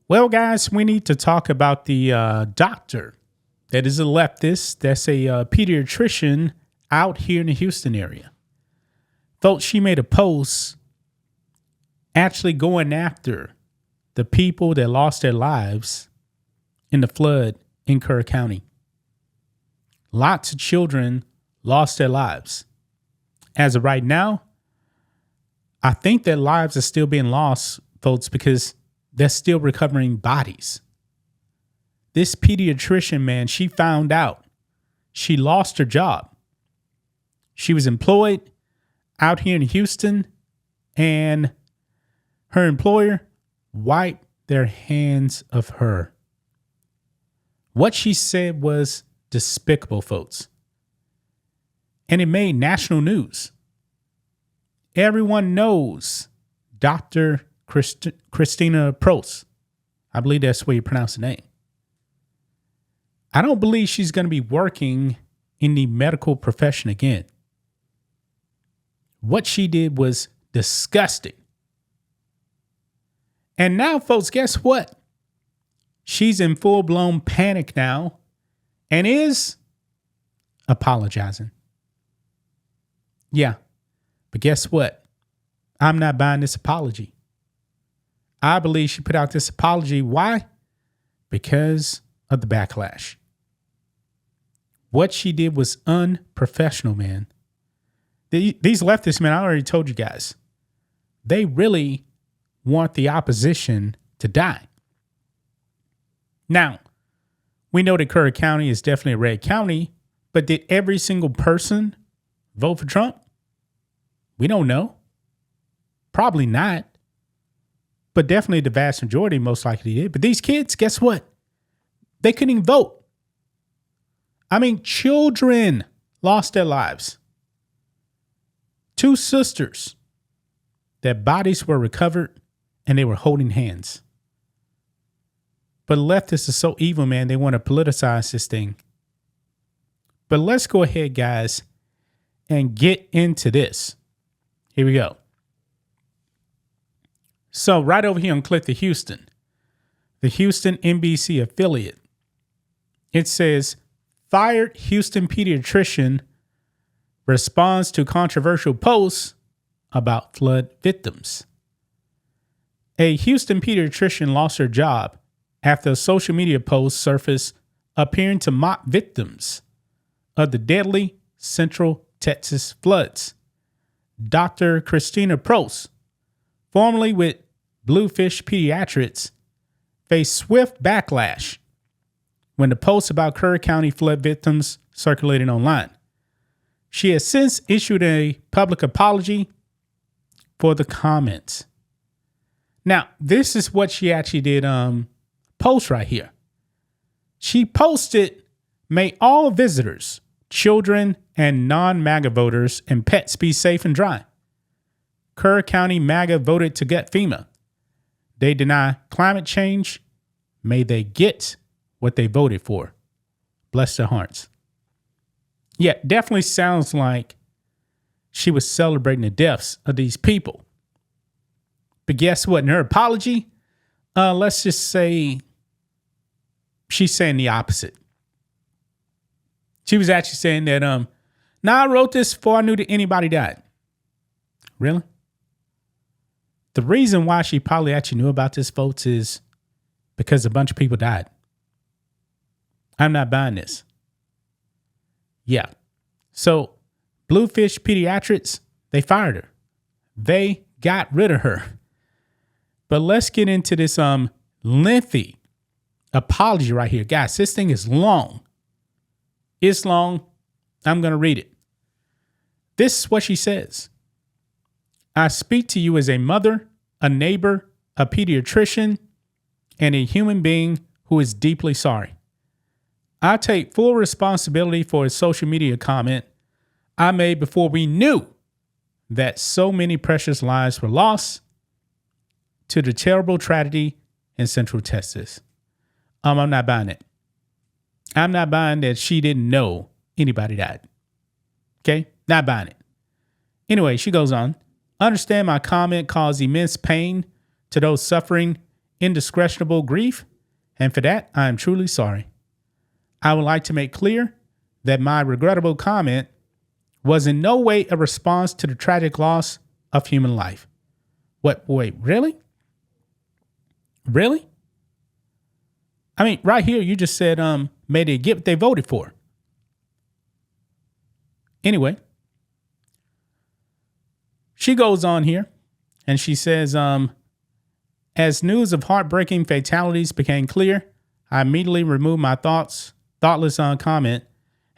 Well, guys, we need to talk about the doctor that is a leftist. That's a pediatrician out here in the Houston area. Folks, she made a post actually going after the people that lost their lives in the flood in Kerr County. Lots of children lost their lives. As of right now, I think their lives are still being lost, folks, because they're still recovering bodies. This pediatrician, man, she found out she lost her job. She was employed out here in Houston, and her employer wiped their hands of her. What she said was despicable, folks. And it made national news. Everyone knows Dr. Christina Prost. I believe that's the way you pronounce the name. I don't believe she's going to be working in the medical profession again. What she did was disgusting. And now, folks, guess what? She's in full-blown panic now and is apologizing. Yeah, but guess what? I'm not buying this apology. I believe she put out this apology. Why? Because of the backlash. What she did was unprofessional, man. These leftists, man, I already told you guys, they really want the opposition to die. Now, we know that Kerr County is definitely a red county, but did every single person vote for Trump? We don't know. Probably not. But definitely the vast majority most likely did. But these kids, guess what? They couldn't even vote. I mean, children lost their lives. 2 sisters, their bodies were recovered and they were holding hands. But leftists are so evil, man. They want to politicize this thing. But let's go ahead, guys, and get into this. Here we go. So right over here on Click the Houston NBC affiliate, it says, fired Houston pediatrician responds to controversial posts about flood victims. A Houston pediatrician lost her job after a social media post surfaced appearing to mock victims of the deadly Central Texas floods. Dr. Christina Prost, formerly with Bluefish Pediatrics, faced swift backlash when the post about Kerr County flood victims circulated online. She has since issued a public apology for the comments. Now, this is what she actually did post right here. She posted, "May all visitors, children, and non-MAGA voters and pets be safe and dry. Kerr County MAGA voted to gut FEMA. They deny climate change. May they get what they voted for. Bless their hearts." Yeah, definitely sounds like she was celebrating the deaths of these people. But guess what? In her apology, let's just say she's saying the opposite. She was actually saying that, I wrote this before I knew that anybody died. Really? The reason why she probably actually knew about this, folks, is because a bunch of people died. I'm not buying this. Yeah. So Bluefish Pediatrics, they fired her. They got rid of her. But let's get into this lengthy apology right here. Guys, this thing is long. It's long. I'm going to read it. This is what she says. "I speak to you as a mother, a neighbor, a pediatrician, and a human being who is deeply sorry. I take full responsibility for a social media comment I made before we knew that so many precious lives were lost to the terrible tragedy in Central Texas." I'm not buying it. I'm not buying that she didn't know anybody died. Okay? Not buying it. Anyway, she goes on. "Understand my comment caused immense pain to those suffering indescribable grief, and for that, I am truly sorry. I would like to make clear that my regrettable comment was in no way a response to the tragic loss of human life. Wait, really? Really? I mean, right here, you just said, may they get what they voted for. Anyway, she goes on here and she says, as news of heartbreaking fatalities became clear, I immediately removed my thoughtless comment,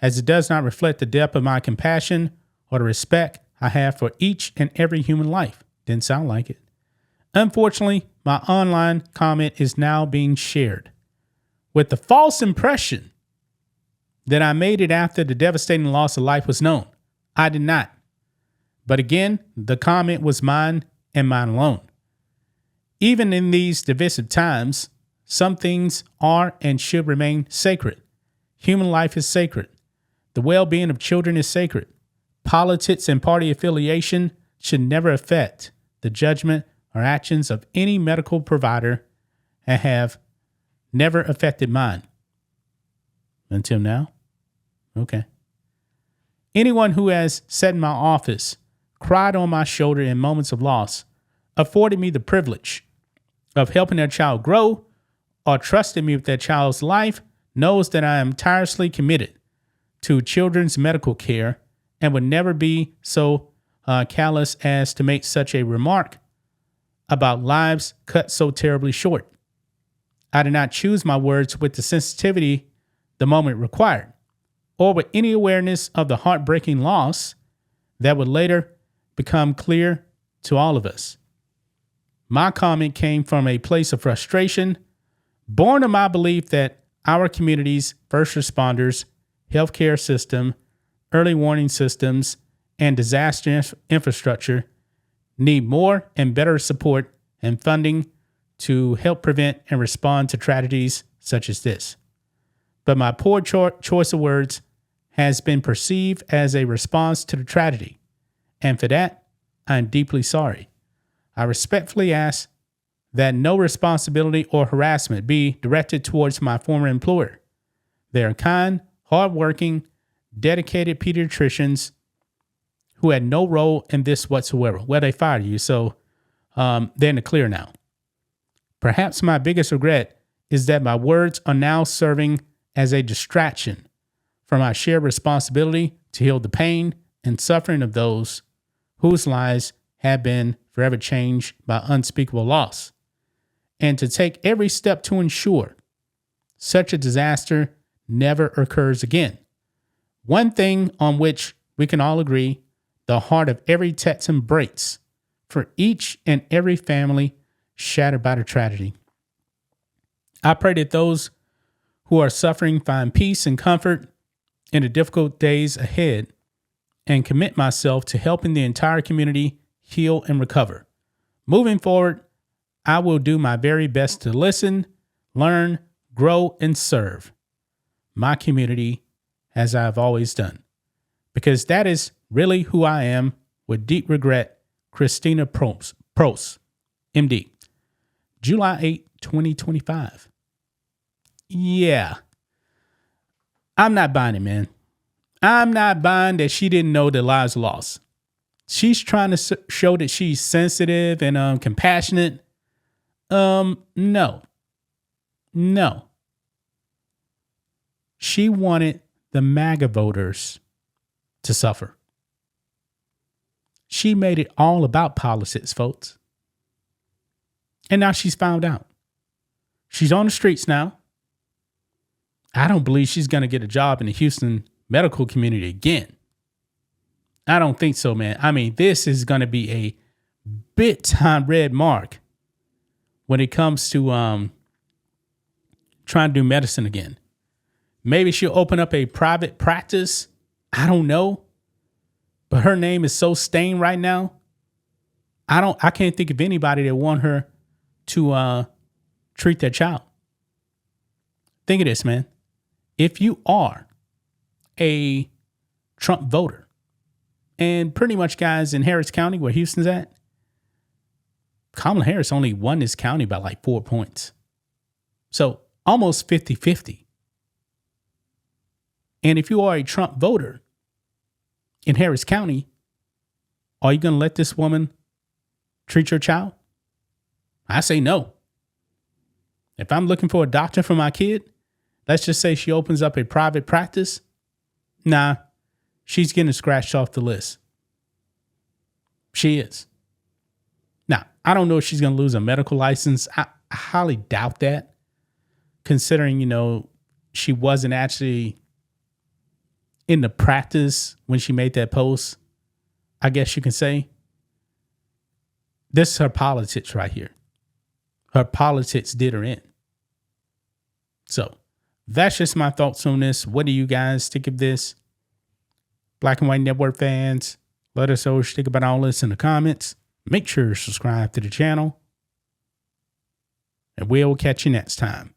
as it does not reflect the depth of my compassion or the respect I have for each and every human life. Didn't sound like it. Unfortunately, my online comment is now being shared with the false impression that I made it after the devastating loss of life was known. I did not. But again, the comment was mine and mine alone. Even in these divisive times, some things are and should remain sacred. Human life is sacred. The well-being of children is sacred. Politics and party affiliation should never affect the judgment or actions of any medical provider and have never affected mine. Until now? Okay. Anyone who has sat in my office, cried on my shoulder in moments of loss, afforded me the privilege of helping their child grow, or trusted me with their child's life knows that I am tirelessly committed to children's medical care and would never be so callous as to make such a remark about lives cut so terribly short. I did not choose my words with the sensitivity the moment required, or with any awareness of the heartbreaking loss that would later become clear to all of us. My comment came from a place of frustration, born of my belief that our community's first responders, healthcare system, early warning systems, and disaster infrastructure need more and better support and funding to help prevent and respond to tragedies such as this. But my poor choice of words has been perceived as a response to the tragedy, and for that, I am deeply sorry. I respectfully ask that no responsibility or harassment be directed towards my former employer. They are kind, hardworking, dedicated pediatricians who had no role in this whatsoever. Well, they fired you, so they're in the clear now. Perhaps my biggest regret is that my words are now serving as a distraction from my shared responsibility to heal the pain and suffering of those whose lives have been forever changed by unspeakable loss, and to take every step to ensure such a disaster never occurs again. One thing on which we can all agree, the heart of every Texan breaks for each and every family shattered by the tragedy. I pray that those who are suffering find peace and comfort in the difficult days ahead, and commit myself to helping the entire community heal and recover. Moving forward, I will do my very best to listen, learn, grow, and serve my community as I've always done, because that is really who I am. With deep regret, Christina Prost, MD. July 8, 2025. Yeah. I'm not buying it, man. I'm not buying that she didn't know that lives lost. She's trying to show that she's sensitive and compassionate. No. She wanted the MAGA voters to suffer. She made it all about politics, folks. And now she's found out. She's on the streets now. I don't believe she's going to get a job in the Houston medical community again. I don't think so, man. I mean, this is going to be a big time red mark when it comes to trying to do medicine again. Maybe she'll open up a private practice. I don't know. But her name is so stained right now. I can't think of anybody that want her to treat their child. Think of this, man. If you are a Trump voter, and pretty much guys in Harris County, where Houston's at, Kamala Harris only won this county by like 4 points. So almost 50-50. And if you are a Trump voter in Harris County, are you going to let this woman treat your child? I say no. If I'm looking for a doctor for my kid, let's just say she opens up a private practice. Nah, she's getting scratched off the list. She is. Now, I don't know if she's going to lose a medical license. I highly doubt that, considering, she wasn't actually in the practice when she made that post. I guess you can say this is her politics right here. Her politics did her in. So that's just my thoughts on this. What do you guys think of this? Black and White Network fans, let us know what you think about all this in the comments. Make sure to subscribe to the channel. And we'll catch you next time.